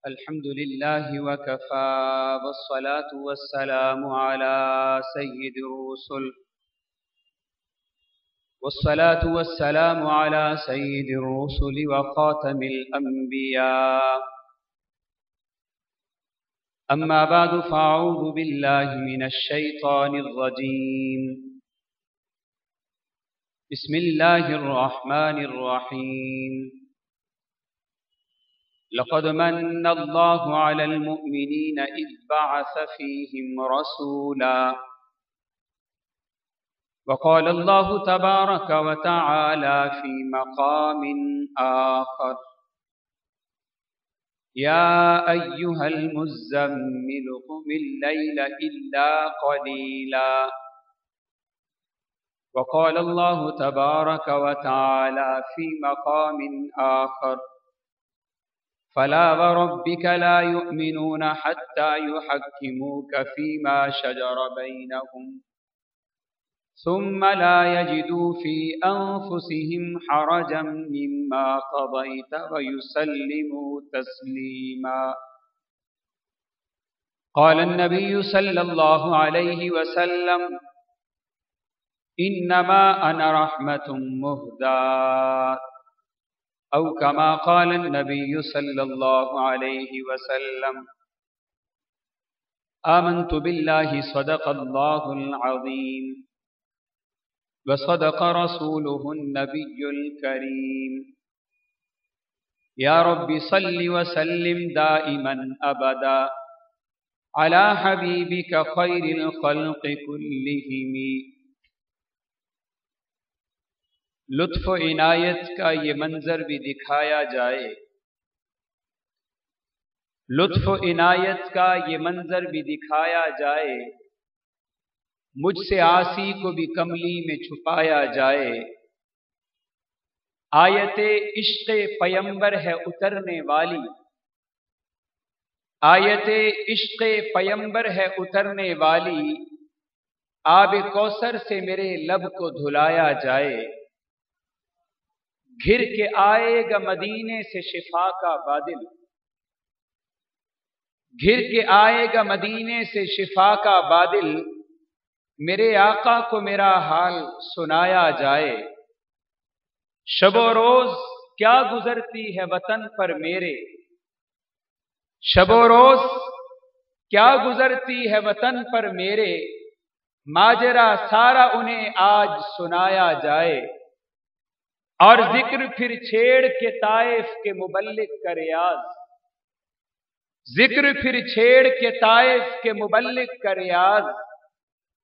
الحمد لله وكفى والصلاة والسلام على سيد الرسل وخاتم الأنبياء. أما بعد فأعوذ بالله من الشيطان الرجيم. بسم الله الرحمن الرحيم. لقد من الله على المؤمنين إذ بعث فيهم رسولا. وقال الله تبارك وتعالى في مقام آخر: يا أيها المزمل قم الليل إلا قليلا. وقال الله تبارك وتعالى في مقام آخر: فلا وربك لا يؤمنون حتى يحكموك فيما شجر بينهم ثم لا يجدوا في أنفسهم حرجا مما قضيت ويسلموا تسليما. قال النبي صلى الله عليه وسلم: إنما أنا رحمة مهداة، أو كما قال النبي صلى الله عليه وسلم. آمنت بالله صدق الله العظيم وصدق رسوله النبي الكريم. يا رب صل وسلم دائما أبدا على حبيبك خير الخلق كلهم. لطف و عنایت کا یہ منظر بھی دکھایا جائے، لطف و عنایت کا یہ منظر بھی دکھایا جائے، مجھ سے عاصی کو بھی کملی میں چھپایا جائے. آیت عشق پیمبر ہے اترنے والی، آیت عشق پیمبر ہے اترنے والی، آب کوثر سے میرے لب کو دھلایا جائے. گھر کے آئے گا مدینے سے شفا کا بادل، گھر کے آئے گا مدینے سے شفا کا بادل، میرے آقا کو میرا حال سنایا جائے. شب و روز کیا گزرتی ہے وطن پر میرے، شب و روز کیا گزرتی ہے وطن پر میرے، ماجرا سارا انہیں آج سنایا جائے. اور ذکر پھر چھیڑ کے طائف کے مبلغ کا ریاض، ذکر پھر چھیڑ کے طائف کے مبلغ کا ریاض،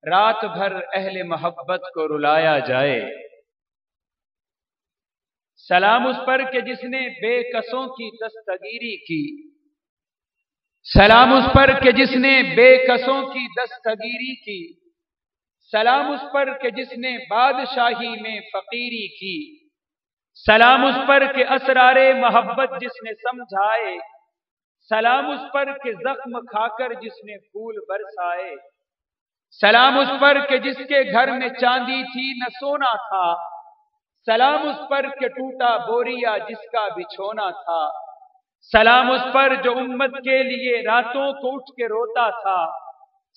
رات بھر اہل محبت کو رلایا جائے. سلام اس پر کہ جس نے بے کسوں کی دستگیری کی، سلام اس پر کہ جس نے بے کسوں کی دستگیری کی، سلام اس پر کہ جس نے بادشاہی میں فقیری کی، سلام اس پر کہ اسرار محبت جس نے سمجھائے، سلام اس پر کہ زخم کھا کر جس نے پھول برسائے، سلام اس پر کہ جس کے گھر میں چاندی تھی نہ سونا تھا، سلام اس پر کہ ٹوٹا بوریا جس کا بچھونا تھا، سلام اس پر جو امت کے لیے راتوں کو اٹھ کے روتا تھا،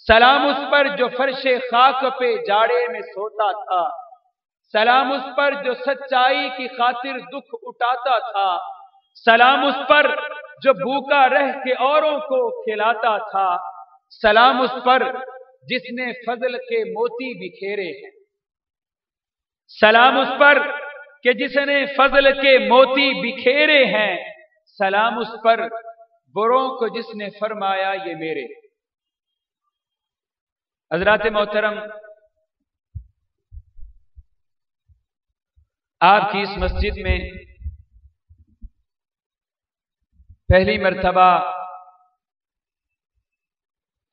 سلام اس پر جو فرش خاک پہ جاڑے میں سوتا تھا، سلام اس پر جو سچائی کی خاطر دکھ اٹھاتا تھا، سلام اس پر جو بھوکا رہ کے اوروں کو کھلاتا تھا، سلام اس پر جس نے فضل کے موتی بکھیرے ہیں، سلام اس پر کہ جس نے فضل کے موتی بکھیرے ہیں، سلام اس پر بروں کو جس نے فرمایا یہ میرے. حضرات محترم، آپ کی اس مسجد میں پہلی مرتبہ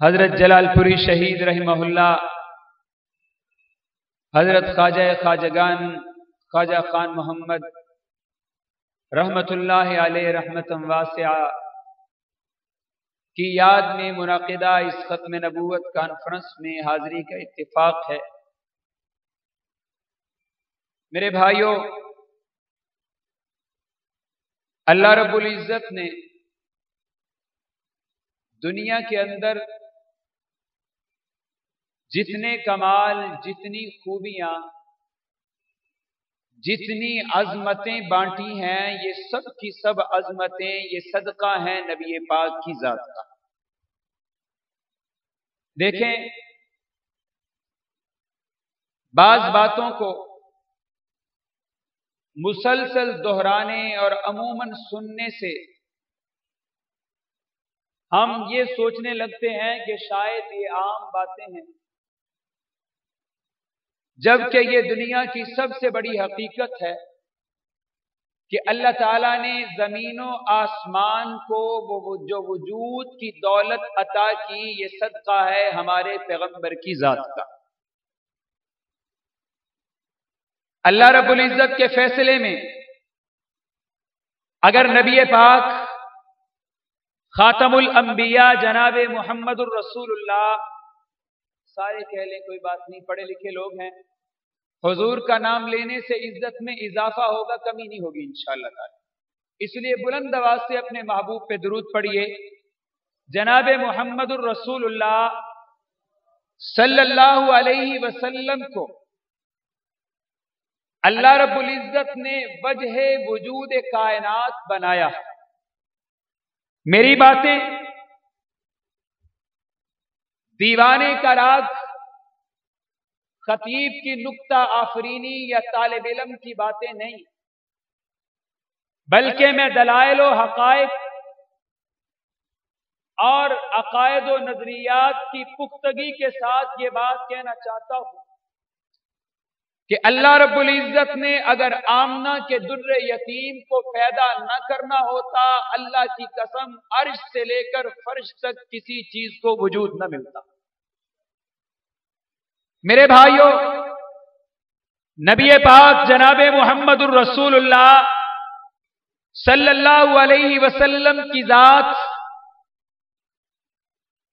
حضرت جلال پوری شہید رحمہ اللہ، حضرت خواجہ خواجگان خواجہ خان محمد رحمت اللہ علیہ رحمتً واسعہ کی یاد میں منعقدہ اس ختم نبوت کانفرنس میں حاضری کا اتفاق ہے. میرے بھائیوں، اللہ رب العزت نے दुनिया के अंदर जितने कमाल, जितनी खूबियां, जितनी अजमतें बांटी हैं, ये सब की सब अजमतें, ये सदका हैं नबी पाक की जात का। देखें, बाज बातों को मुसलसल दोहराने और अमूमन सुनने से हम ये सोचने लगते हैं कि शायद ये आम बातें हैं, जबकि ये दुनिया की सबसे बड़ी हकीकत है कि अल्लाह ताला ने जमीनों आसमान को वो जो वजूद की दौलत अता की, ये सदका है हमारे पैगंबर की जात का। अल्लाह रब्बुल इज्जत के फैसले में अगर नबी पाक खातमुल अंबिया जनाब मुहम्मदुर रसूलुल्लाह, सारे कह लें कोई बात नहीं, पढ़े लिखे लोग हैं, हुजूर का नाम लेने से इज्जत में इजाफा होगा, कमी नहीं होगी इंशाअल्लाह ताला। इसलिए बुलंद आवाज से अपने महबूब पे दुरूद पढ़िए। जनाब मुहम्मदुर रसूलुल्लाह सल्लल्लाहु अलैहि वसल्लम को अल्लाह रब्बुल इज्जत ने वजह वजूद कायनात बनाया। मेरी बातें दीवाने का राग, खतीब की नुक्ता आफरीनी या तालिब इल्म की बातें नहीं, बल्कि मैं दलाइल व हकायक और अकायद व नजरियात की पुख्तगी के साथ ये बात कहना चाहता हूं कि अल्लाह रब्बुल इज्जत ने अगर आमना के दुर्रे यतीम को पैदा न करना होता, अल्लाह की कसम अर्श से लेकर फर्श तक किसी चीज को वजूद न मिलता। मेरे भाइयों, नबी पाक जनाब मुहम्मदुर रसूलुल्लाह सल्लल्लाहु अलैहि वसल्लम की जात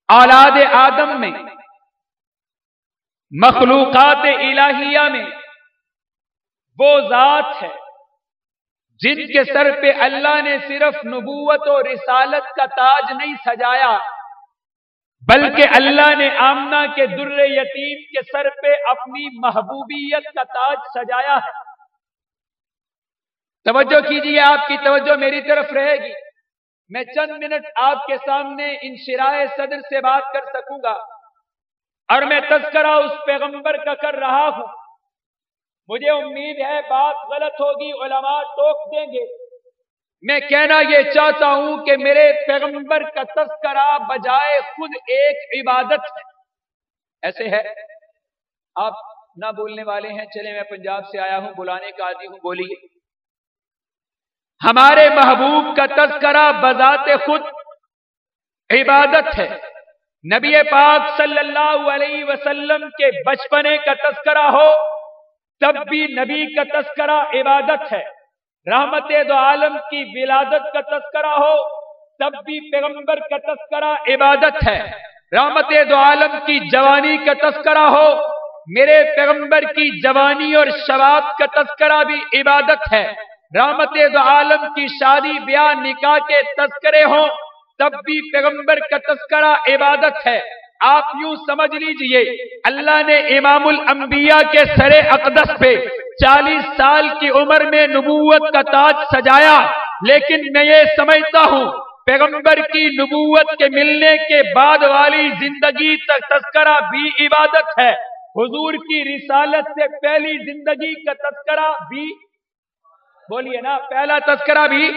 औलाद आदम में, मखलूकात इलाहिया में वो जात है जिनके सर पे अल्लाह ने सिर्फ नबूवत और रिसालत का ताज नहीं सजाया, बल्कि अल्लाह ने आमना के दुर्रे यतीम के सर पे अपनी महबूबियत का ताज सजाया है। तवज्जो कीजिए, आपकी तवज्जो मेरी तरफ रहेगी। मैं चंद मिनट आपके सामने इंशिराए सदर से बात कर सकूंगा और मैं तज़किरा उस पैगंबर का कर रहा हूं। मुझे उम्मीद है बात गलत होगी, उलमा टोक देंगे। मैं कहना यह चाहता हूं कि मेरे पैगंबर का तज़किरा बजाय खुद एक इबादत है। ऐसे है, आप ना बोलने वाले हैं, चले मैं पंजाब से आया हूं, बुलाने का आदि हूं, बोलिए। हमारे महबूब का तज़किरा बजाते खुद इबादत है। नबी पाक सल्लल्लाहु अलैहि वसल्लम के बचपने का तज़किरा हो तब भी नबी का तज़किरा इबादत है। रहमते दो आलम की विलादत का तज़किरा हो तब भी पैगंबर का तज़किरा इबादत है। रहमते दो आलम की जवानी का तज़किरा हो, मेरे पैगंबर की जवानी और शबाब का तज़किरा भी इबादत है। रहमते दो आलम की शादी ब्याह निकाह के तज़किरे हो तब भी पैगंबर का तज़किरा इबादत है। आप यूं समझ लीजिए, अल्लाह ने इमामुल अंबिया के सरे अक़दस पे 40 साल की उम्र में नबूवत का ताज सजाया, लेकिन मैं ये समझता हूं पैगंबर की नबूवत के मिलने के बाद वाली जिंदगी तक तज़किरा भी इबादत है। हुजूर की रिसालत से पहली जिंदगी का तज़किरा भी, बोलिए ना, पहला तज़किरा भी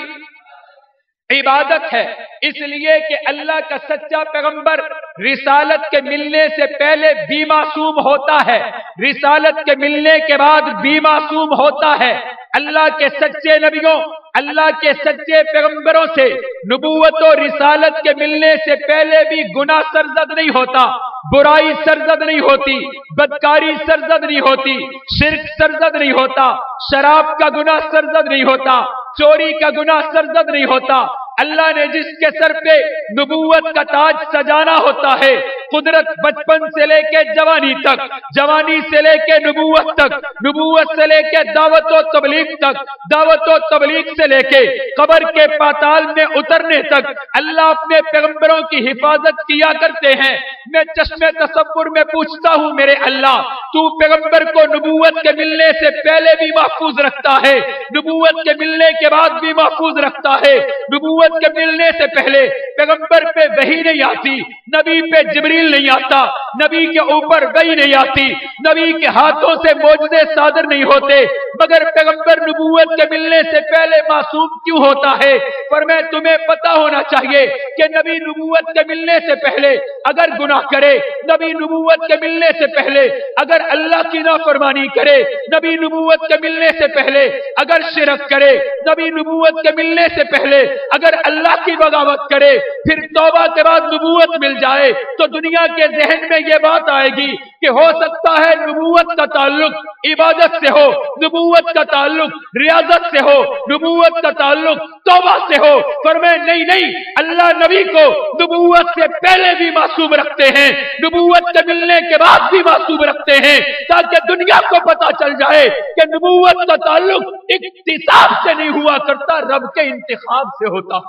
इबादत है। इसलिए कि अल्लाह का सच्चा पैगंबर रिसालत के मिलने से पहले भी मासूम होता है, रिसालत के मिलने के बाद भी मासूम होता है। अल्लाह के सच्चे नबियों, अल्लाह के सच्चे पैगंबरों से नबूवत और रिसालत के मिलने से पहले भी गुनाह सरजद नहीं होता, बुराई सरजद नहीं होती, बदकारी सरजद नहीं होती, शिर्क सरजद नहीं होता, शराब का गुनाह सरजद नहीं होता, चोरी का गुनाह सरजद नहीं होता। अल्लाह ने जिसके सर पे नबूवत का ताज सजाना होता है قدرت بچپن سے لے کے جوانی تک، جوانی سے لے کے نبوت تک، نبوت سے لے کے دعوت و تبلیغ تک، دعوت و تبلیغ سے لے کے قبر کے پاتال میں اترنے تک اللہ اپنے پیغمبروں کی حفاظت کیا کرتے ہیں۔ میں چشمے تصور میں پوچھتا ہوں میرے اللہ، تو پیغمبر کو نبوت کے ملنے سے پہلے بھی محفوظ رکھتا ہے، نبوت کے ملنے کے بعد بھی محفوظ رکھتا ہے۔ نبوت کے ملنے سے پہلے پیغمبر پہ وحی نہیں آتی، نبی پہ جبریل نہیں آتا، نبی کے اوپر وحی نہیں آتی، نبی کے ہاتھوں سے معجزے صادر نہیں ہوتے، مگر پیغمبر نبوت کے ملنے سے پہلے معصوم کیوں ہوتا ہے؟ فرمایا تمہیں پتا ہونا چاہیے کہ نبی نبوت کے ملنے سے پہلے اگر گناہ کرے، نبی نبوت کے ملنے سے پہلے اگر اللہ کی نافرمانی کرے، نبی نبوت کے ملنے سے پہلے اگر شرک کرے، نبی نبوت کے ملنے سے پہلے اگر اللہ کی بغاوت کرے، پھر توبہ کے بعد نبوت مل جائے تو دنیا کے ذہن میں یہ بات آئے گی کہ ہو سکتا ہے نبوت کا تعلق عبادت سے ہو، نبوت کا تعلق ریاضت سے ہو، نبوت کا تعلق توبہ سے ہو۔ فرمائے نہیں نہیں، اللہ نبی کو نبوت سے پہلے بھی معصوم رکھتے ہیں، نبوت کے ملنے کے بعد بھی معصوم رکھتے ہیں، تاکہ دنیا کو پتا چل جائے کہ نبوت کا تعلق اکتساب سے نہیں ہوا کرتا، رب کے انتخاب سے ہوتا۔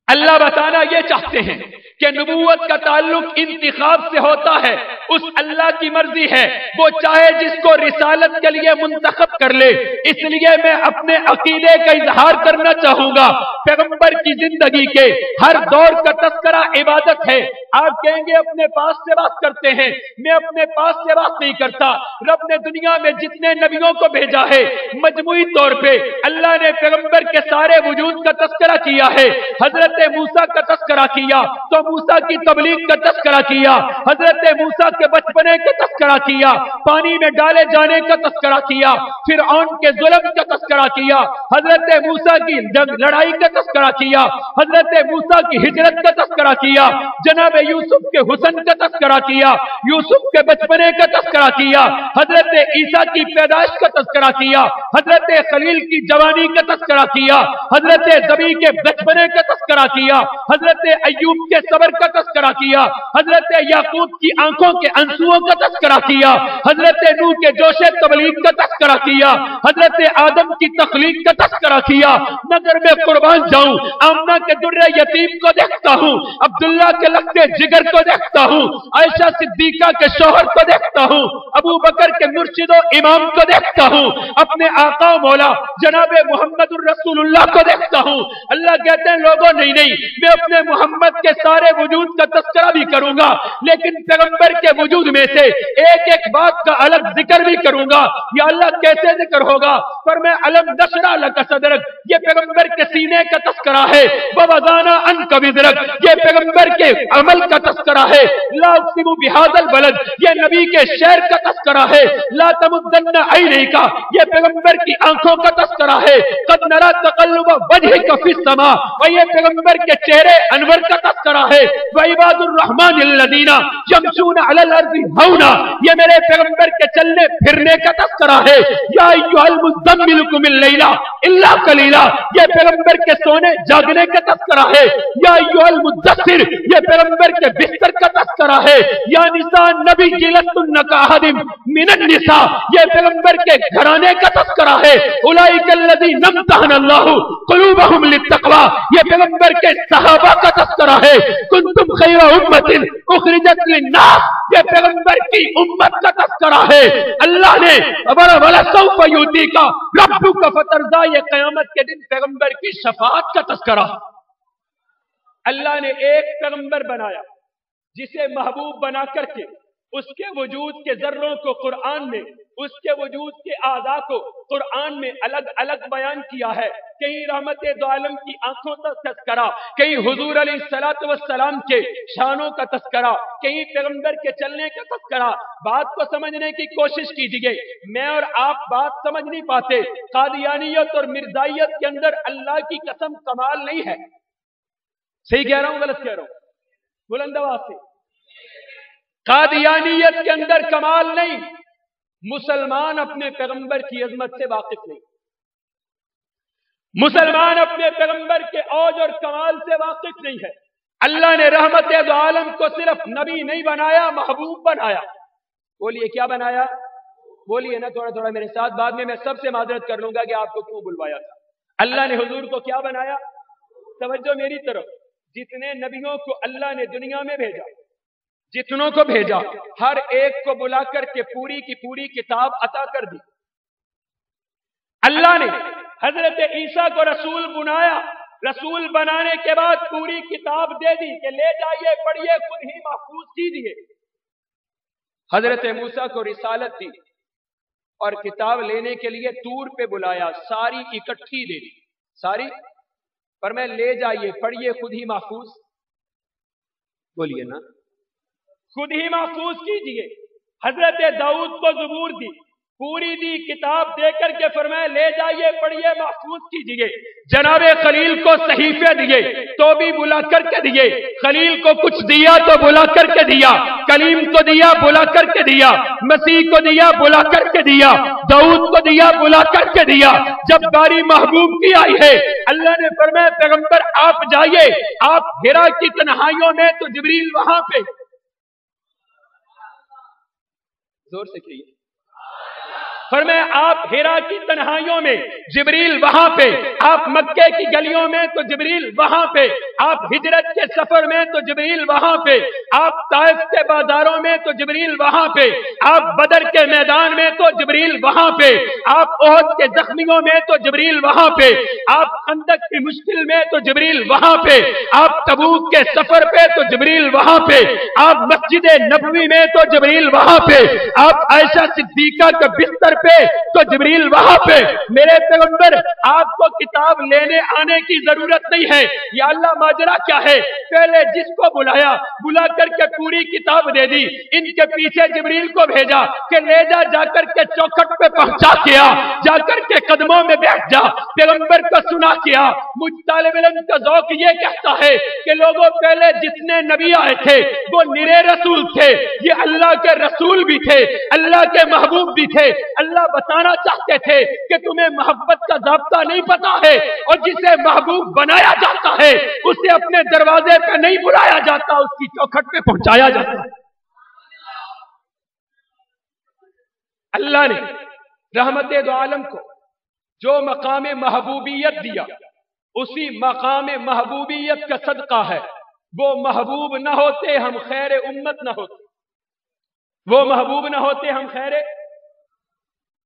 اللہ بتانا یہ چاہتے ہیں کہ نبوت کا تعلق انتخاب سے ہوتا ہے، اس اللہ کی مرضی ہے، وہ چاہے جس کو رسالت کے لیے منتخب کر لے۔ اس لیے میں اپنے عقیدے کا اظہار کرنا چاہوں گا، پیغمبر کی زندگی کے ہر دور کا تذکرہ عبادت ہے۔ آپ کہیں گے اپنے پاس سے بات کرتے ہیں، میں اپنے پاس سے بات نہیں کرتا۔ رب نے دنیا میں جتنے نبیوں کو بھیجا ہے، مجموعی طور پہ اللہ نے پیغمبر کے سارے وجود کا تذکرہ کیا ہے۔ حضرت موسیٰ کا تذکرہ کیا تو موسیٰ کی تبلیغ کا تذکرہ کیا، حضرت موسیٰ کے بچپنے کا تذکرہ کیا، پانی میں ڈالے جانے کا تذکرہ کیا، فرعون کے ظلم کا تذکرہ کیا، حضرت موسیٰ کی لڑائی کا تذکرہ کیا، حضرت موسیٰ کی ہجرت کا تذکرہ کیا، جناب یوسف کے حسن کا تذکرہ کیا، یوسف کے بچپنے کا تذکرہ کیا، حضرت عیسیٰ کی پیدائش کا تذکرہ کیا، حضرت خلیل کی جوانی کا تذکرہ کیا، حضرت ذبی کے بچپنے کا تذکرہ کیا، حضرت ایوب کے صبر کا تذکرہ کیا، حضرت یعقوب کی آنکھوں کے انسوؤں کا تذکرہ کیا، حضرت نوح کے جوش تبلیغ کا تذکرہ کیا، حضرت آدم کی تخلیق کا تذکرہ کیا۔ مگر میں قربان جاؤں، آمنہ کے در یتیم کو دیکھتا ہوں، عبداللہ کے لگتے جگر کو دیکھتا ہوں، عائشہ صدیقہ کے شوہر کو دیکھتا ہوں، ابو بکر کے مرشد و امام کو دیکھتا ہوں، اپنے آقا و مولا جناب محمد الرسول اللہ کو دیکھتا ہوں۔ اللہ کہتے ہیں لوگوں نہیں نہیں، میں اپنے محمد کے سارے وجود کا تذکرہ بھی کروں گا، لیکن پیغمبر کے وجود میں سے ایک ایک بات کا الگ ذکر بھی کروں گا۔ یا اللہ کیسے ذکر ہوگا؟ فرمایا الم نشرح لک صدرک، یہ پیغمبر کے سینے کا تذکرہ ہے، ووضعنا عنک وزرک، یہ پیغمبر کے عمل کا تذکرہ ہے، لا اقسم بہذا البلد، یہ نبی کے شہر کا تذکرہ ہے، لا تمدن عینیک، یہ پیغمبر کی آنکھوں کا تذکرہ ہے، قد نرى تقلب وجهک فی السماء، اور یہ پیغمبر کے چہرے انور کا تذکرہ ہے، وعباد الرحمن الذین یمشون علی الارض ہونا، یہ میرے پیغمبر کے چلنے پھرنے کا تذکرہ ہے، یا ایھا المزمل قم اللیل الا قلیلا، یہ پیغمبر کے سونے جاگنے کا تذکرہ ہے، یا ایھا المدثر، یہ پیغمبر کے بستر کا تذکرہ ہے، یا نساء نبی لستن کاحد من النساء، یہ پیغمبر کے گھرانے کا تذکرہ ہے، اولئک الذین امتحن اللہ قلوبہم للتقوی، یہ پیغمبر کے صحابہ کا تذکرہ ہے، کنتم خیر امت اخرجت للناس، یہ پیغمبر کی امت کا تذکرہ ہے۔ اللہ نے وَلَسَوْفَ یُؤْتِیکَ رَبُّکَ فَتَرْضَیٰ، یہ قیامت کے دن پیغمبر کی شفاعت کا تذکرہ۔ اللہ نے ایک پیغمبر بنایا جسے محبوب بنا کر کے اس کے وجود کے ذروں کو قرآن میں، اس کے وجود کے اعضاء کو قرآن میں الگ الگ بیان کیا ہے۔ کہیں رحمت دو عالم کی آنکھوں کا تذکرہ، کہیں حضور علیہ الصلوۃ والسلام کے شانوں کا تذکرہ، کہیں پیغمبر کے چلنے کا تذکرہ۔ بات کو سمجھنے کی کوشش کیجیے، میں اور آپ بات سمجھ نہیں پاتے۔ قادیانیت اور مرزائیت کے اندر اللہ کی قسم کمال نہیں ہے۔ صحیح کہہ رہا ہوں غلط کہہ رہا ہوں؟ بلند آواز سے، قادیانیت کے اندر کمال نہیں، مسلمان اپنے پیغمبر کی عظمت سے واقف نہیں۔ मुसलमान अपने पैगंबर के औज और कमाल से वाकिफ नहीं है। अल्लाह ने रहमत दो आलम को सिर्फ नबी नहीं बनाया, महबूब बनाया। बोलिए क्या बनाया? बोलिए ना थोड़ा थोड़ा मेरे साथ, बाद में मैं सबसे माजरत कर लूंगा कि आपको क्यों बुलवाया था। अल्लाह ने हुजूर को क्या बनाया? तवज्जो मेरी तरफ। जितने नबियों को अल्लाह ने दुनिया में भेजा, जितनों को भेजा, हर एक को बुला करके पूरी की पूरी किताब अता कर दी। अल्लाह ने हजरत ईसा को रसूल बनाया, रसूल बनाने के बाद पूरी किताब दे दी कि ले जाइए, पढ़िए, खुद ही महफूज कीजिए। हजरत मूसा को रिसालत दी और किताब लेने के लिए तूर पे बुलाया, सारी इकट्ठी दे दी, सारी, पर मैं ले जाइए, पढ़िए, खुद ही महफूज। बोलिए ना, खुद ही महफूज कीजिए। हजरत दाऊद को ज़बूर दी, पूरी दी, किताब देकर के फरमाया ले जाइए, पढ़िए, महफूज कीजिए। जनाबे खलील को सहीफे दिए तो भी बुला करके दिए, खलील को कुछ दिया तो बुला करके दिया, कलीम को दिया बुला करके दिया, मसीह को दिया बुला करके दिया, दाऊद को दिया बुला करके दिया। जब बारी महबूब की आई है, अल्लाह ने फरमाया पैगंबर आप जाइए, आप हिरा की तन्हाइयों में, तो जिब्रील वहां पे, जोर से कहिए, फरमाया आप हिरा की तन्हाइयों में, जिब्रील वहां पे, आप मक्के की गलियों में तो जिब्रील वहां पे, आप हिजरत के सफर में तो जिब्रील वहां पे, आप ताइफ के बाजारों में तो जिब्रील वहां पे, आप बदर के मैदान में तो जिब्रील वहां पे, आप ओहद के जख्मियों में तो जिब्रील वहां पे, आप खंदक की मुश्किल में तो जिब्रील वहां पे, आप तबूक के सफर पे तो जिब्रील वहां पे, आप मस्जिद नबवी में तो जिब्रील वहां पे, आप आयशा सिद्दीका के बिस्तर पे तो जिब्रील वहां पे। मेरे पैगंबर आपको किताब लेने आने की जरूरत नहीं है। या अल्लाह माजरा क्या है, पहले जिसको बुलाया बुला करके पूरी किताब दे दी, इनके पीछे जिब्रील को भेजा कि ले जा, जाकर के चौखट पे पहुंचा किया, जाकर के कदमों में बैठ जा, पैगंबर को सुना किया। मुझ तालिब इल्म का ज़ौक़ ये कहता है कि लोगों पहले जितने नबी आए थे वो निरे रसूल थे, ये अल्लाह के रसूल भी थे, अल्लाह के महबूब भी थे। अल्लाह बताना चाहते थे कि तुम्हें मोहब्बत का ज़ाब्ता नहीं पता है, और जिसे महबूब बनाया जाता है उसे अपने दरवाजे पे नहीं बुलाया जाता, उसकी चौखट पे पहुंचाया जाता है। अल्लाह ने रहमत दो आलम को जो मकाम महबूबियत दिया, उसी मकाम महबूबियत का सदका है। वो महबूब न होते हम खैर उम्मत न होते, वो महबूब न होते हम खैर,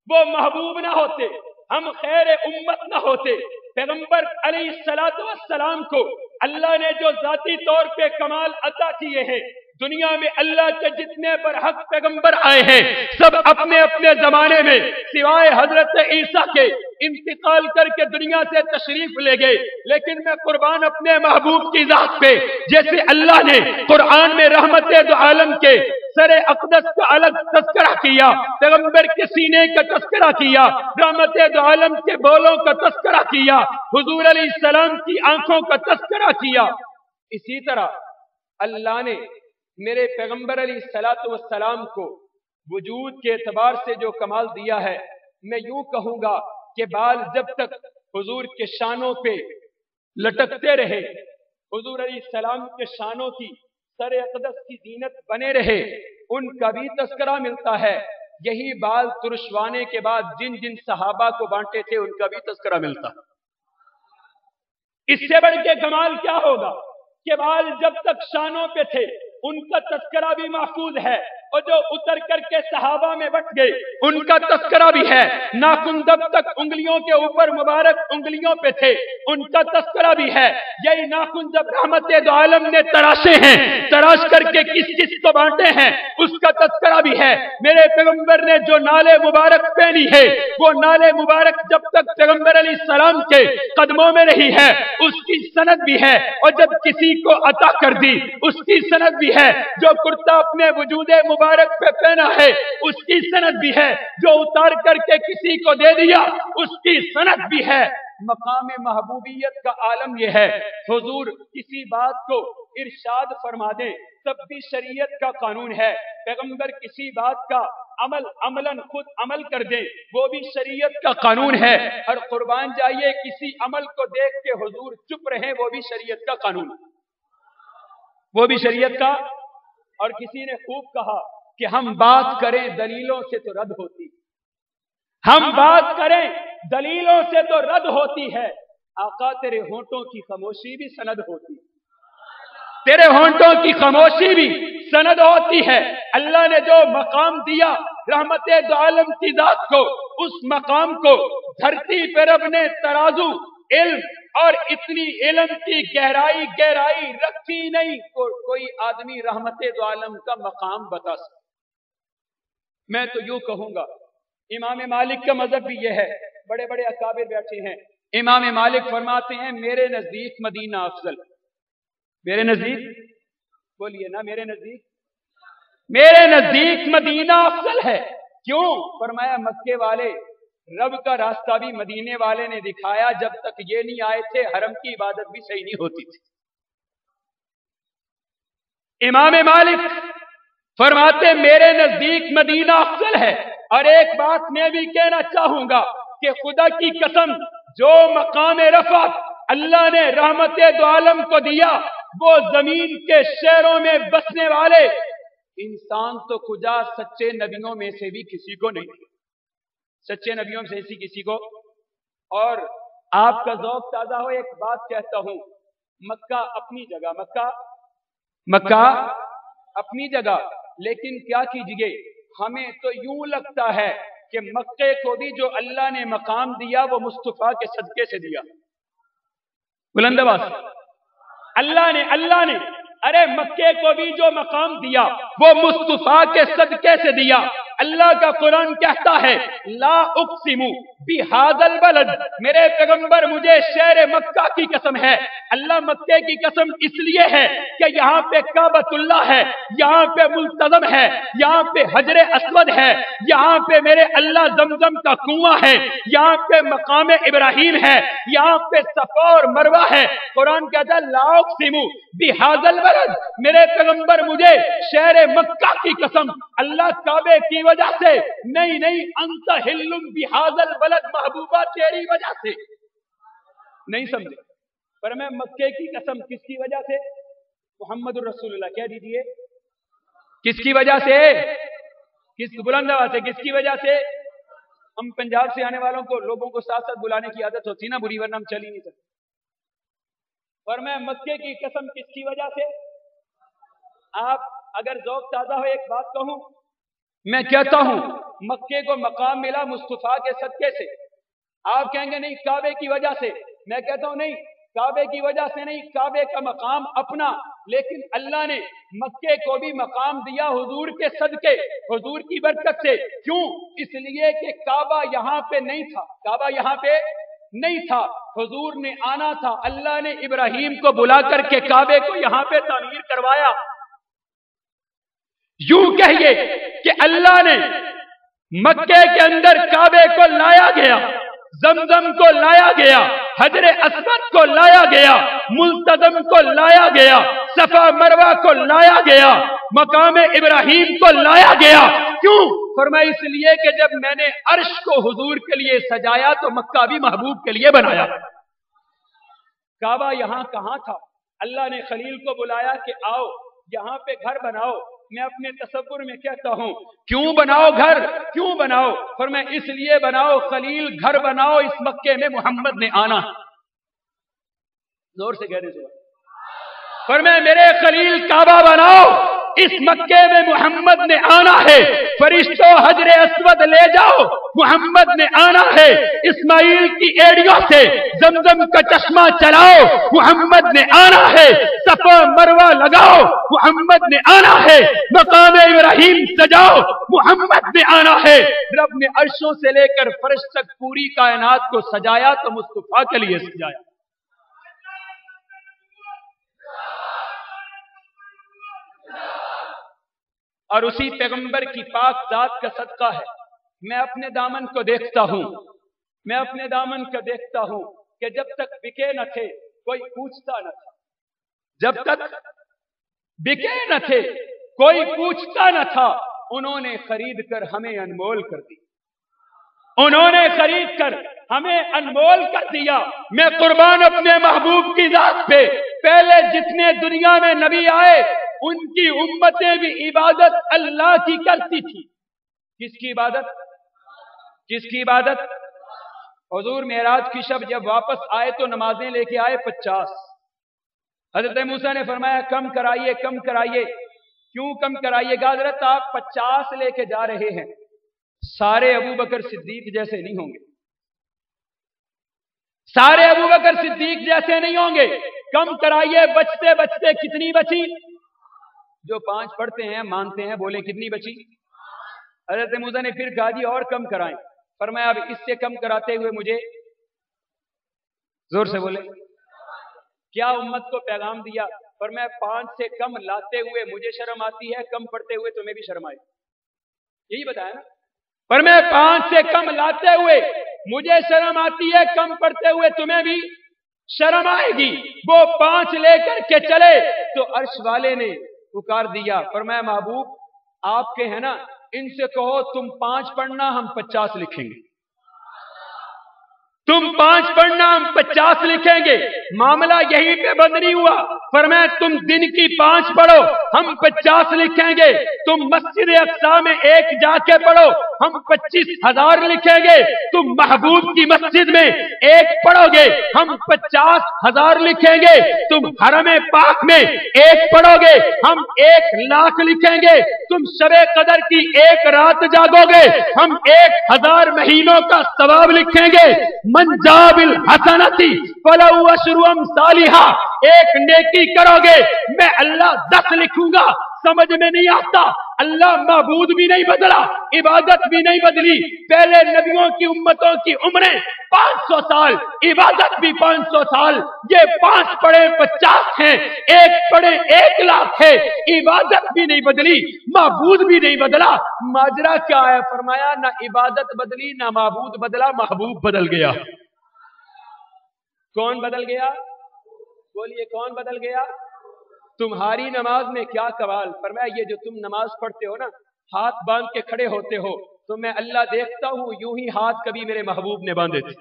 वो महबूब ना होते हम खैर उम्मत ना होते। पैगंबर अलैहिस्सलातु वस्सलाम को अल्लाह ने जो जाती तौर पे कमाल अता किए हैं, दुनिया में अल्लाह के जितने बरहक पैगंबर आए हैं सब अपने अपने जमाने में सिवाय हजरत ईसा के इंतकाल करके दुनिया से तशरीफ ले गए। लेकिन मैं कुर्बान अपने महबूब की जात पे, जैसे अल्लाह ने कुरान में रहमत दो आलम के सरे अक़दस का अलग तस्करा किया, पैगंबर के सीने का तस्करा किया, रहमत दो आलम के बोलों का तस्करा किया, हुजूर अलैहिस्सलाम की आंखों का तस्करा किया, इसी तरह अल्लाह ने मेरे पैगंबर अलैहिस्सलातु वस्सलाम को वजूद के एतबार से जो कमाल दिया है, मैं यूं कहूंगा कि बाल जब तक हुजूर के शानों पे लटकते रहे, हुजूर अलैहिस्सलाम के शानों की सरे अक़दस की जीनत बने रहे, उनका भी तस्करा मिलता है। यही बाल तुरशवाने के बाद जिन जिन सहाबा को बांटे थे उनका भी तस्करा मिलता है। इससे बढ़ के कमाल क्या होगा कि बाल जब तक शानों पे थे उनका तस्करा भी महफूज है, और जो उतर करके सहाबा में बट गए उनका तस्करा भी है। नाखून जब तक उंगलियों के ऊपर मुबारक उंगलियों पे थे उनका तस्करा भी है। यही नाखून जब रहमत दो आलम ने तराशे हैं, तराश करके किस किस को बांटे हैं उसका तस्करा भी है। मेरे पैगंबर ने जो नाले मुबारक पहनी है वो नाले मुबारक जब तक पैगंबर अलैहिस्सलाम के कदमों में रही है उसकी सनद भी है, और जब किसी को अता कर दी उसकी सनद भी है। जो कुर्ता अपने वजूदे मुबारक पे पहना है उसकी सनद भी है, जो उतार करके किसी को दे दिया उसकी सनद भी है। मकाम महबूबियत का आलम यह है, हुजूर किसी बात को इरशाद फरमा दे तब भी शरीयत का कानून है, पैगंबर किसी बात का अमलन खुद अमल कर दे, वो भी शरीयत का कानून है। और कुर्बान जाइए किसी अमल को देख के हुजूर चुप रहे, वो भी शरीयत का कानून, वो भी शरीयत का। और किसी ने खूब कहा कि हम बात करें दलीलों से तो रद्द होती, हम बात करें दलीलों से तो रद्द होती है। आका तेरे होंठों की खामोशी भी सनद होती, तेरे होंठों की खामोशी भी सनद होती है। अल्लाह ने जो मकाम दिया रहमते दो आलम की जात को, उस मकाम को धरती पर रब ने तराजू इल्म और इतनी इल्म की गहराई रखी नहीं कोई आदमी रहमते दो आलम का मकाम बता सकता। मैं तो यूं कहूंगा, इमाम मालिक का मजहब भी यह है, बड़े बड़े अकाबिर बैठे हैं। इमाम मालिक फरमाते हैं मेरे नजदीक मदीना अफजल, मेरे नजदीक, बोलिए ना, मेरे नजदीक मदीना अफजल है। क्यों? फरमाया मक्के वाले रब का रास्ता भी मदीने वाले ने दिखाया, जब तक ये नहीं आए थे हरम की इबादत भी सही नहीं होती थी। इमाम मालिक फरमाते मेरे नजदीक मदीना अफजल है। और एक बात मैं भी कहना चाहूंगा कि खुदा की कसम, जो मकाम रफत अल्लाह ने रहमते दो आलम को दिया, वो जमीन के शहरों में बसने वाले इंसान तो खुदा सच्चे नबियों में से भी किसी को नहीं, सच्चे नबियों से ऐसी किसी को। और आपका ज़ौक़ ताज़ा हो, एक बात कहता हूं, मक्का अपनी जगह, मक्का अपनी जगह, लेकिन क्या कीजिए, हमें तो यूं लगता है कि मक्के को भी जो अल्लाह ने मकाम दिया वो मुस्तफा के सदके से दिया। बुलंद आवाज़, अल्लाह ने अरे मक्के को भी जो मकाम दिया वो मुस्तफा के सदके से दिया। अल्लाह का कुरान कहता है ला उक़सिमु बिहाज़ल बलद, मेरे पैगंबर मुझे शहर मक्का की कसम है। अल्लाह मक्के की कसम इसलिए है कि यहाँ पे काबतुल्लाह है, यहाँ पे मुल्तज़म है, यहाँ पे हजरे अस्वद है, यहाँ पे मेरे अल्लाह जमजम का कुआं है, यहाँ पे मकाम इब्राहिम है, यहाँ पे सफा और मरवा है। कुरान कहता है ला उक़सिमु बिहाज़ल बलद, मेरे पैगंबर मुझे शहर मक्का की कसम, अल्लाह काबे की वजह से नहीं, अंत हिल्लुम बिहाज़ल बलद, महबूबा तेरी वजह से, नहीं समझे। पर मैं मक्के की कसम किसकी वजह से? मोहम्मद रसूलुल्लाह, कह दीजिए किसकी वजह से? किस बुलंद आवाज़ से, किसकी वजह से? हम पंजाब से आने वालों को, लोगों को साथ साथ बुलाने की आदत होती ना बुरी, वरना हम चल ही नहीं सकते। और मैं मक्के की कसम किसकी वजह से? आप अगर ज़ौक़ ताज़ा हो एक बात कहूं, मैं कहता हूं मक्के को मकाम मिला मुस्तफा के सदके से। आप कहेंगे नहीं काबे की वजह से, मैं कहता हूं नहीं, काबे की वजह से नहीं, काबे का मकाम अपना, लेकिन अल्लाह ने मक्के को भी मकाम दिया हुजूर के सदके, हुजूर की बरकत से। क्यों? इसलिए कि काबा यहां पे नहीं था, काबा यहां पे नहीं था, हुजूर ने आना था। अल्लाह ने इब्राहिम को बुला करके काबे को यहां पे तामीर करवाया। यूं कहिए कि अल्लाह ने मक्के के अंदर काबे को लाया गया, जमजम को लाया गया, हजरे अस्वद को लाया गया, मुल्तज़म को लाया गया, सफा मरवा को लाया गया, मकाम इब्राहिम को लाया गया। क्यों? फरमाया इसलिए कि जब मैंने अर्श को हुजूर के लिए सजाया तो मक्का भी महबूब के लिए बनाया। काबा यहां कहां था? अल्लाह ने खलील को बुलाया कि आओ यहां पे घर बनाओ। मैं अपने तसव्वुर में कहता हूं क्यों बनाओ घर, क्यों बनाओ? फरमाया इसलिए बनाओ खलील, घर बनाओ, इस मक्के में मोहम्मद ने आना। जोर से कह दे। फरमाया मेरे खलील काबा बनाओ, इस मक्के में मोहम्मद ने आना है। फरिश्तों हजरे अस्वद ले जाओ, मोहम्मद ने आना है। इस्माइल की एड़ियों से जमजम का चश्मा चलाओ, मोहम्मद ने आना है। सफा मरवा लगाओ, मोहम्मद ने आना है। मकाम इब्राहिम सजाओ, मोहम्मद ने आना है। रब ने अर्शों से लेकर फर्श तक पूरी कायनात को सजाया तो मुस्तफा के लिए सजाया। और उसी पैगंबर की पाक जात का सदका है। मैं अपने दामन को देखता हूं, मैं अपने दामन को देखता हूं कि जब तक बिके न थे कोई पूछता न था, जब तक बिके न थे कोई पूछता न था। उन्होंने खरीद कर हमें अनमोल कर दी, उन्होंने खरीद कर हमें अनमोल कर दिया। मैं कुर्बान अपने महबूब की जात पे, पहले जितने दुनिया में नबी आए उनकी उम्मतें भी इबादत अल्लाह की करती थी। किसकी इबादत? किसकी इबादत? हुजूर मेराज की शब जब वापस आए तो नमाजें लेके आए 50। हजरत मूसा ने फरमाया कम कराइए, कम कराइए। क्यों कम कराइएगा हजरत? आप 50 लेके जा रहे हैं, सारे अबू बकर सिद्दीक जैसे नहीं होंगे, सारे अबू बकर सिद्दीक जैसे नहीं होंगे, कम कराइए। बचते बचते कितनी बची? जो 5 पढ़ते हैं मानते हैं, बोले कितनी बची? हजरत मूसा ने फिर कहा जी और कम कराएं। फरमाया अब इससे कम कराते हुए मुझे, जोर से बोले, क्या उम्मत को पैगाम दिया? फरमाया 5 से कम लाते हुए मुझे शर्म आती है, कम पढ़ते हुए तुम्हें भी शर्म आए। यही बताया ना। फरमाया 5 से कम लाते हुए मुझे शर्म आती है, कम पढ़ते हुए तुम्हें भी शर्म आएगी। वो 5 लेकर के चले तो अर्श वाले ने पुकार दिया। फरमाया महबूब आपके हैं ना, इनसे कहो तुम 5 पढ़ना, हम 50 लिखेंगे। तुम 5 पढ़ना, हम 50 लिखेंगे। मामला यहीं पे बंद नहीं हुआ। फरमाया तुम दिन की 5 पढ़ो, हम 50 लिखेंगे। तुम मस्जिद अक्सा में एक जाके पढ़ो, हम 25,000 लिखेंगे। तुम महबूब की मस्जिद में एक पढ़ोगे, हम 50,000 लिखेंगे। तुम हरम पाक में एक पढ़ोगे, हम 1,00,000 लिखेंगे। तुम शबे कदर की एक रात जागोगे, हम 1,000 महीनों का सवाब लिखेंगे। मन जाबिल हसनती फलहु अशरु अमसालिहा, एक नेकी करोगे मैं अल्लाह 10 लिखूंगा। समझ में नहीं आता, अल्लाह महबूद भी नहीं बदला, इबादत भी नहीं बदली। पहले नबियों की उम्मतों की उम्रें 500 साल, इबादत भी 500 साल। ये 5 पढ़े 50 हैं, 1 पढ़े 1,00,000 है। इबादत भी नहीं बदली, महबूद भी नहीं बदला। माजरा क्या है? फरमाया ना इबादत बदली ना महबूद बदला, महबूब बदल गया। कौन बदल गया? बोलिए कौन बदल गया? तुम्हारी नमाज में क्या कमाल। फरमाया ये जो तुम नमाज पढ़ते हो ना, हाथ बांध के खड़े होते हो, तो मैं अल्लाह देखता हूं यूं ही हाथ कभी मेरे महबूब ने बांधे थे।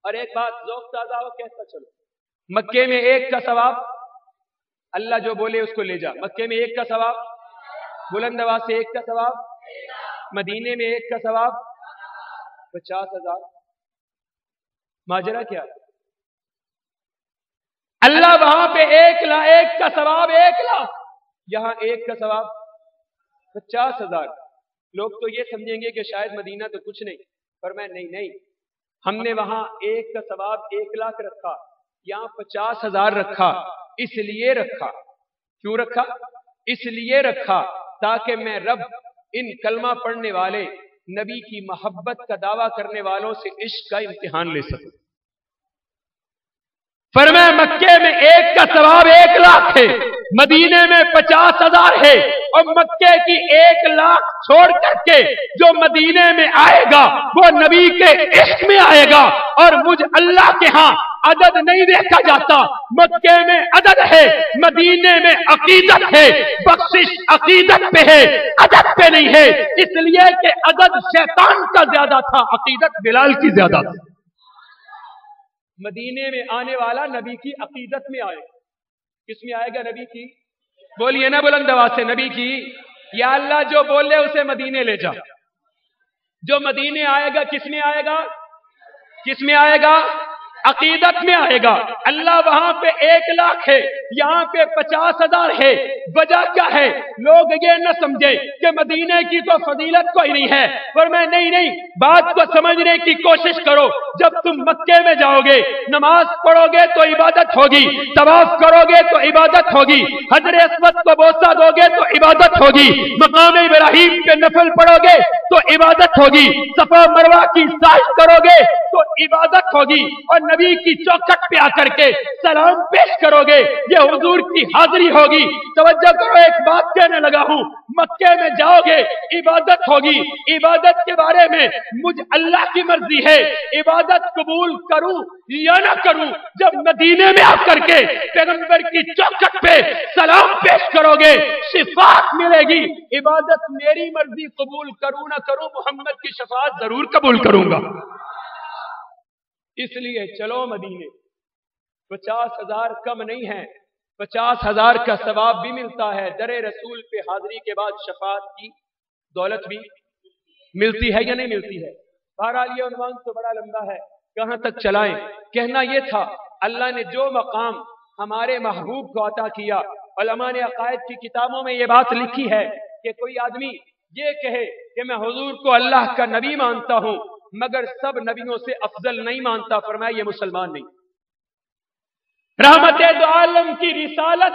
और एक बात ज़ौक़ ताज़ा हो कहता चलो, मक्के में 1 का सवाब, अल्लाह जो बोले उसको ले जा। मक्के में 1 का सवाब, बुलंद आवाज से 1 का सवाब, मदीने में 1 का सवाब 50,000। माजरा क्या? अल्लाह वहां पे 1,00,000 का सवाब 1,00,000, यहां 1 का सवाब 50,000। लोग तो ये समझेंगे कि शायद मदीना तो कुछ नहीं, पर मैं नहीं, हमने वहां 1 का सवाब 1,00,000 रखा, यहां 50,000 रखा। इसलिए रखा, क्यों रखा? इसलिए रखा ताकि मैं रब इन कलमा पढ़ने वाले नबी की मोहब्बत का दावा करने वालों से इश्क का इम्तिहान ले सकूं। फरमाया मक्के में 1 का सवाब 1,00,000 है, मदीने में 50,000 है। और मक्के की 1,00,000 छोड़ करके जो मदीने में आएगा वो नबी के इश्क में आएगा। और मुझ अल्लाह के यहां अदद नहीं देखा जाता। मक्के में अदद है, मदीने में अकीदत है। बख्शिश अकीदत पे है, अदद पे नहीं है। इसलिए कि अदद शैतान का ज्यादा था, अकीदत बिलाल की ज्यादा थी। मदीने में आने वाला नबी की अकीदत में आएगा। किसमें आएगा? नबी की। बोलिए ना बुलंद आवाज से, नबी की। या अल्लाह जो बोले उसे मदीने ले जा। जो मदीने आएगा किसमें आएगा? किसमें आएगा? अकीदत में आएगा। अल्लाह वहां पे 1,00,000 है, यहाँ पे 50,000 है। वजह क्या है? लोग ये न समझे कि मदीने की तो फजीलत कोई नहीं है। पर मैं नहीं, बात को समझने की कोशिश करो। जब तुम मक्के में जाओगे, नमाज पढ़ोगे तो इबादत होगी, तवाफ करोगे तो इबादत होगी, हजर अस्वद को बोसा दोगे तो इबादत होगी, मकाम इब्राहिम पे नफल पढ़ोगे तो इबादत होगी, सफा मरवा की साइज करोगे तो इबादत होगी, और नबी की चौखट पे आकर के सलाम पेश करोगे, ये हुजूर की हाजिरी होगी। तवज्जो करो, एक बात कहने लगा हूं, मक्के में जाओगे इबादत होगी, इबादत के बारे में मुझ अल्लाह की मर्जी है, इबादत कबूल करूं या ना करूं। जब मदीने में आकर के पैगंबर की चौखट पे सलाम पेश करोगे, शिफात मिलेगी। इबादत मेरी मर्जी, कबूल करूं ना करूं, मोहम्मद की शफात जरूर कबूल करूंगा। इसलिए चलो मदीने, 50,000 कम नहीं है, 50,000 का सवाब भी मिलता है। दरे रसूल पे हाजिरी के बाद शफात की दौलत भी मिलती है या नहीं मिलती है। बहरहाल ये उन्वान तो बड़ा लंबा है, कहां तक चलाएं। कहना यह था, अल्लाह ने जो मकाम हमारे महबूब को अता किया, उलमा ने अकायद की किताबों में यह बात लिखी है कि कोई आदमी ये कहे कि मैं हुजूर को अल्लाह का नबी मानता हूं मगर सब नबियों से अफजल नहीं मानता, फरमाया ये मुसलमान नहीं। रहमत दो आलम की रिसालत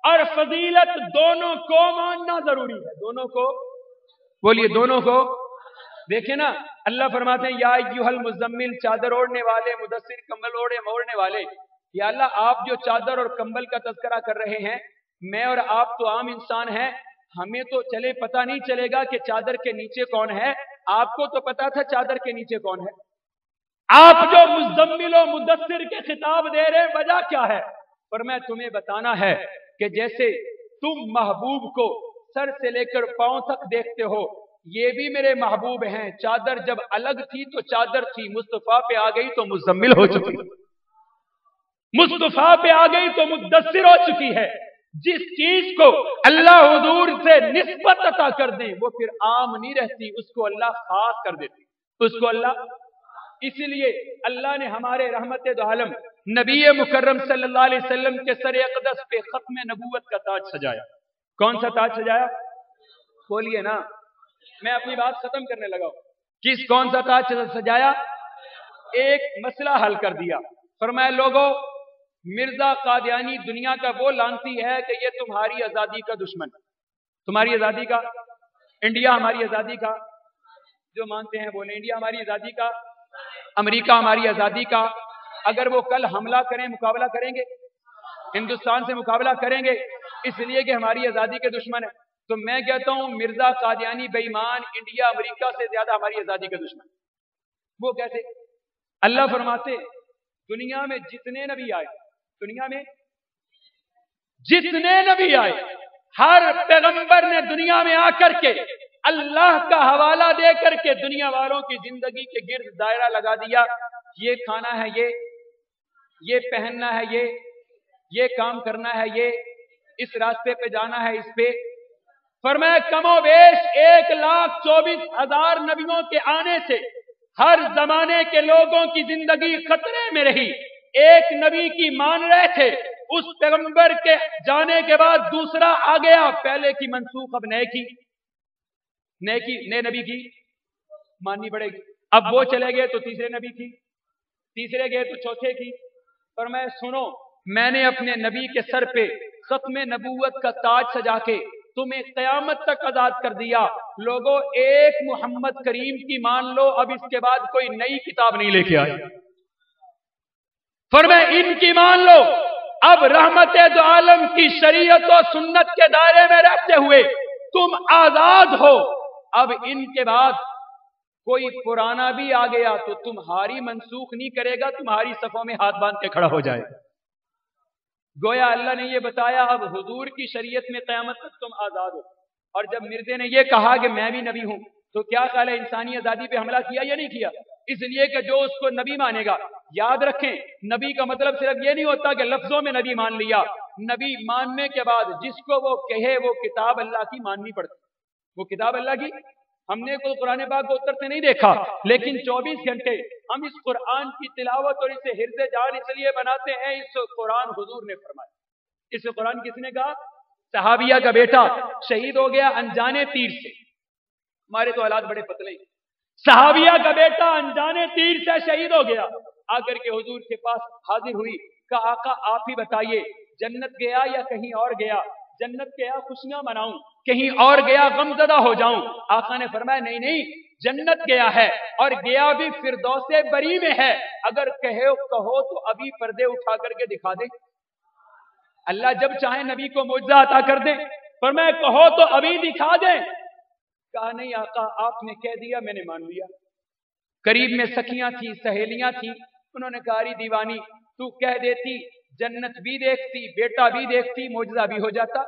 और फजीलत दोनों को मानना जरूरी है। दोनों को बोलिए, दोनों को। देखे ना, अल्लाह फरमाते हैं या अय्युहल मुज़म्मिल, चादर ओढ़ने वाले, मुदस्सिर, कंबल ओढ़ने वाले। या अल्लाह, आप जो चादर और कंबल का तज़किरा कर रहे हैं, मैं और आप तो आम इंसान हैं, हमें तो चले पता नहीं चलेगा कि चादर के नीचे कौन है। आपको तो पता था चादर के नीचे कौन है। आप जो मुज़म्मिल और मुदस्सिर के खिताब दे रहे, वजह क्या है? पर मैं तुम्हें बताना है कि जैसे तुम महबूब को सर से लेकर पांव तक देखते हो, ये भी मेरे महबूब हैं। चादर जब अलग थी तो चादर थी, मुस्तफा पे आ गई तो मुज़म्मिल हो चुकी, मुस्तफा पे आ गई तो मुदस्सिर हो चुकी है। जिस चीज को अल्लाह हुजूर से निस्बत अता कर दे वो फिर आम नहीं रहती, उसको अल्लाह खास कर देती, उसको अल्लाह। इसीलिए अल्लाह ने हमारे रहमत दो आलम नबी मुकर्रम सल्लल्लाहु अलैहि वसल्लम के सर अक़दस पे खत्म नबूवत का ताज सजाया। कौन सा ताज सजाया? बोलिए ना, मैं अपनी बात खत्म करने लगा हूं। कौन सा ताज सजाया? एक मसला हल कर दिया। फरमाया लोगों, मिर्जा कादियानी दुनिया का वो लानती है कि ये तुम्हारी आजादी का दुश्मन, तुम्हारी आजादी का, इंडिया हमारी आजादी का, जो मानते हैं बोले इंडिया हमारी आजादी का, अमेरिका हमारी आजादी का। अगर वो कल हमला करें, मुकाबला करेंगे, हिंदुस्तान से मुकाबला करेंगे, इसलिए कि हमारी आजादी के दुश्मन है। तो मैं कहता हूं मिर्जा कादियानी बेईमान, इंडिया अमेरिका से ज्यादा हमारी आजादी का दुश्मन। वो कैसे? अल्लाह फरमाते दुनिया में जितने नबी आए, दुनिया में जितने नबी आए, हर पैगंबर ने दुनिया में आकर के अल्लाह का हवाला दे करके दुनिया वालों की जिंदगी के गिर्द दायरा लगा दिया। ये खाना है, ये पहनना है, ये काम करना है, ये इस रास्ते पे जाना है, इस पे। फरमाया कमोबेश 1,24,000 नबियों के आने से हर जमाने के लोगों की जिंदगी खतरे में रही। एक नबी की मान रहे थे, उस पैगंबर के जाने के बाद दूसरा आ गया, पहले की मनसूख, अब नए नबी की माननी पड़ेगी। अब वो चले गए तो तीसरे नबी की, तीसरे गए तो चौथे की। पर मैं सुनो, मैंने अपने नबी के सर पे खत्म नबूवत का ताज सजा के तुम्हें क़यामत तक आजाद कर दिया। लोगों, एक मोहम्मद करीम की मान लो, अब इसके बाद कोई नई किताब नहीं लेके आए। फरमाए इनकी मान लो, अब रहमत दो आलम की शरीयत और सुन्नत के दायरे में रहते हुए तुम आजाद हो। अब इनके बाद कोई पुराना भी आ गया तो तुम्हारी मनसूख नहीं करेगा, तुम्हारी सफों में हाथ बांध के खड़ा हो जाए। गोया अल्लाह ने यह बताया अब हुजूर की शरीयत में क़यामत तक तुम आजाद हो। और जब मिर्जे ने यह कहा कि मैं भी नबी हूं, तो क्या ख्याल है इंसानी आजादी पे हमला किया या नहीं किया? इसलिए कि जो उसको नबी मानेगा, याद रखें, नबी का मतलब सिर्फ ये नहीं होता कि लफ्जों में नबी मान लिया। नबी मानने के बाद जिसको वो कहे वो किताब अल्लाह की माननी पड़ती। वो किताब अल्लाह की, हमने कोई कुरान पाक को उत्तर से नहीं देखा, लेकिन 24 घंटे हम इस कुरान की तिलावत और इसे हिर्ज़े जान इसलिए बनाते हैं, इस कुरान हुजूर ने फरमाया। इस कुरान किसने कहा? सहाबिया का बेटा शहीद हो गया अनजाने तीर से। हमारे तो हालात बड़े पतले हैं। सहाबिया का बेटा अनजाने तीर से शहीद हो गया, आकर के हुजूर के पास हाजिर हुई, कहा आका आप ही बताइए, जन्नत गया या कहीं और गया? जन्नत के यहाँ खुशियां मनाऊं, कहीं और गया गमज़दा हो जाऊं। आका ने फरमाया नहीं नहीं, जन्नत गया है और गया भी फिरदौसे बरी में है। अगर कहो तो अभी पर्दे उठा करके दिखा दे। अल्लाह जब चाहे नबी को मुआजिज़ा अता कर दे, फरमाया कहो तो अभी दिखा दे। कहा नहीं आका, आपने कह दिया, मैंने मान लिया। करीब में सखियां थी, सहेलियां थी, उन्होंने कहा अरे दीवानी, तू कह देती, जन्नत भी देखती, बेटा भी देखती, मुआजिज़ा भी हो जाता।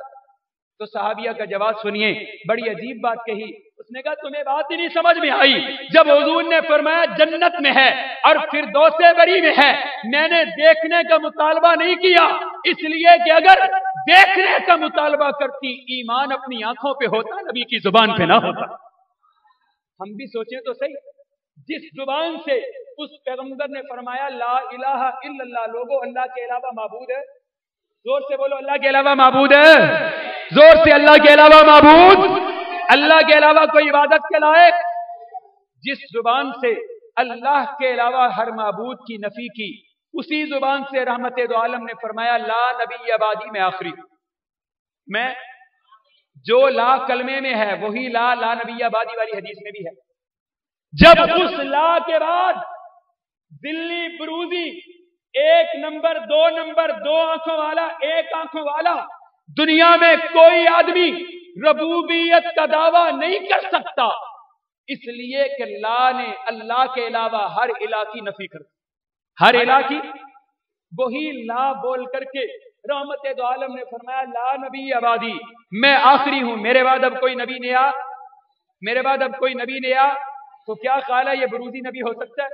तो सहाबिया का जवाब सुनिए, बड़ी अजीब बात कही। उसने कहा तुम्हें बात ही नहीं समझ में आई। जब हुजूर ने फरमाया जन्नत में है और फिरदौसे बरी में है, मैंने देखने का मुतालबा नहीं किया, इसलिए कि अगर देखने का मुतालबा करती, ईमान अपनी आंखों पे होता, नबी की जुबान पे ना होता। हम भी सोचें तो सही, जिस जुबान से उस पैगंबर ने फरमाया ला इलाहा इल्लल्लाह, लोगों अल्लाह के अलावा माबूद है, जोर से बोलो अल्लाह के अलावा माबूद है, जोर से अल्लाह के अलावा माबूद, अल्लाह के अलावा कोई इबादत के लायक। जिस जुबान से अल्लाह के अलावा हर माबूद की नफी की, उसी जुबान से रहमत दो आलम ने फरमाया ला नबी आबादी में आखिरी। मैं जो ला कलमे में है वही ला नबी आबादी वाली हदीस में भी है। जब उस ला के बाद दिल्ली बरूजी, एक नंबर, दो नंबर, दो आंखों वाला, एक आंखों वाला, दुनिया में कोई आदमी रबूबियत का दावा नहीं कर सकता, इसलिए कि ला ने अल्लाह के अलावा हर इला की नफी कर, हर इला की। वही ला बोल करके रहमत दो आलम ने फरमाया ला नबी आबादी, मैं आखिरी हूं, मेरे बाद अब कोई नबी नहीं आ, मेरे बाद अब कोई नबी नहीं आ। तो क्या ख्याल है, ये बरूजी नबी हो सकता है,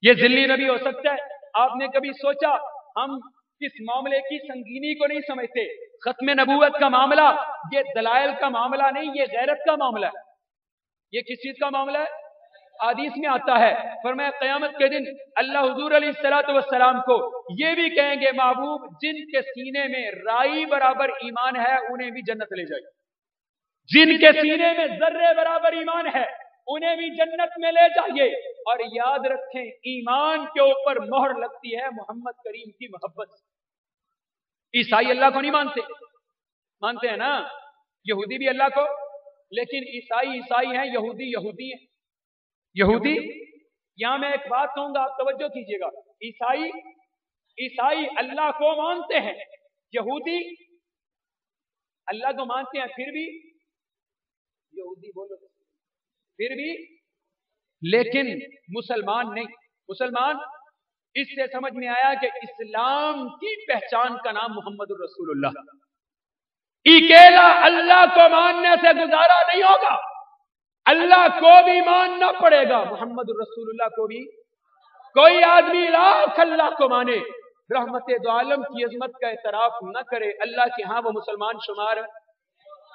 ये जिल्ली नबी हो सकता है? आपने कभी सोचा, हम किस मामले की संगीनी को नहीं समझते। खत्म नबूवत का मामला ये दलाइल का मामला नहीं, ये गैरत का मामला है। ये किस चीज का मामला है? हदीस में आता है, फरमाया क़यामत के दिन अल्लाह हुजूर अलैहिस्सलातु वस्सलाम को ये भी कहेंगे महबूब, जिनके सीने में राई बराबर ईमान है उन्हें भी जन्नत ले जाइए, जिनके सीने में जर्रे बराबर ईमान है उन्हें भी जन्नत में ले जाइए। और याद रखें, ईमान के ऊपर मोहर लगती है मोहम्मद करीम की मोहब्बत से। ईसाई अल्लाह को नहीं मानते, मानते हैं ना, यहूदी भी अल्लाह को, लेकिन ईसाई हैं, यहूदी हैं। यहूदी, यहां मैं एक बात कहूंगा, आप तवज्जो कीजिएगा। ईसाई अल्लाह को मानते हैं, यहूदी अल्लाह को मानते हैं, फिर भी यहूदी बोलो, फिर भी, लेकिन मुसलमान नहीं। मुसलमान, इससे समझ में आया कि इस्लाम की पहचान का नाम मोहम्मद रसूलुल्लाह। अकेला अल्लाह को मानने से गुजारा नहीं होगा, अल्लाह को भी मानना पड़ेगा, मोहम्मद रसूलुल्लाह को भी। कोई आदमी लाख अल्लाह को माने, रहमत दो आलम की अजमत का एतराफ न करे, अल्लाह के यहां वो मुसलमान शुमार है।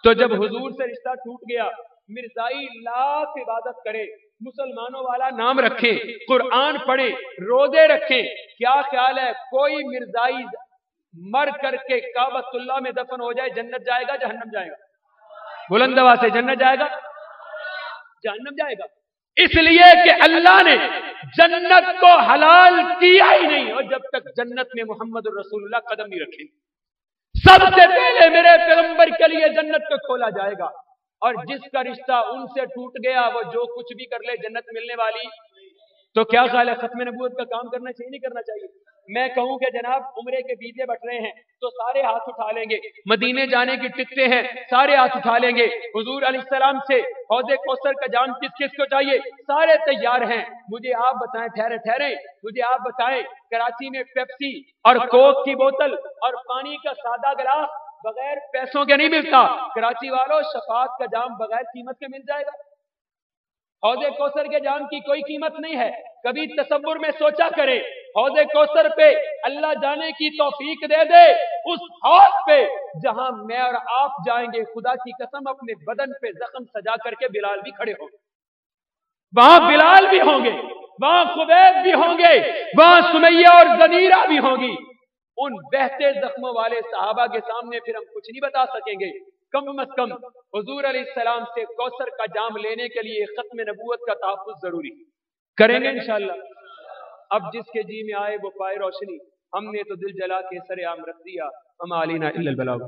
तो जब हुजूर से रिश्ता टूट गया, मिर्जाई लाख इबादत करे, मुसलमानों वाला नाम रखे, कुरान पढ़े, रोजे रखे, क्या ख्याल है कोई मिर्जाई मर करके काबतुल्लाह में दफन हो जाए, जन्नत जाएगा जहन्नम जाएगा? बुलंद आवाज से, जन्नत जाएगा जहन्नम जाएगा? इसलिए कि अल्लाह ने जन्नत को हलाल किया ही नहीं, और जब तक जन्नत में मोहम्मद रसूलुल्लाह कदम नहीं रखे, सबसे पहले मेरे पैगंबर के लिए जन्नत को खोला जाएगा। और जिसका रिश्ता उनसे टूट गया, वो जो कुछ भी कर ले जन्नत मिलने वाली। तो क्या ख्याल है, खत्म नबूवत का काम करना चाहिए नहीं करना चाहिए? मैं कहूं कि जनाब उम्रे के वीजे बट रहे हैं तो सारे हाथ उठा लेंगे, मदीने जाने की टिकटें हैं, सारे हाथ उठा लेंगे, हुजूर अलैहिस्सलाम से हौज़े कौसर का जाम किस किस को चाहिए, सारे तैयार हैं। मुझे आप बताएं, ठहरे ठहरे, मुझे आप बताएं, कराची में पेप्सी और कोक की बोतल और पानी का सादा गिलास बगैर पैसों के नहीं मिलता। कराची वालों, शफात का जाम बगैर कीमत के मिल जाएगा? हौज़े कौसर के जाम की कोई कीमत नहीं है। कभी तसव्वुर में सोचा करे, हौज़े कौसर पे अल्लाह जाने की तौफीक दे दे, उस हौज़ पे जहां मैं और आप जाएंगे, खुदा की कसम अपने बदन पे जख्म सजा करके बिलाल भी खड़े होंगे, वहां बिलाल भी होंगे, वहां खुबैब भी होंगे, वहां सुमैया और ज़नीरा भी होंगी। उन बहते जख्मों वाले सहाबा के सामने फिर हम कुछ नहीं बता सकेंगे। कम अज कम हुजूर अलैहिस्सलाम से कौसर का जाम लेने के लिए खत्म नबूवत का तहफ़्फ़ुज़ जरूरी करेंगे इंशाअल्लाह। अब जिसके जी में आए वो पाए रोशनी, हमने तो दिल जला के सरे आम रख दिया, हम अलीना इल्लल बलाग।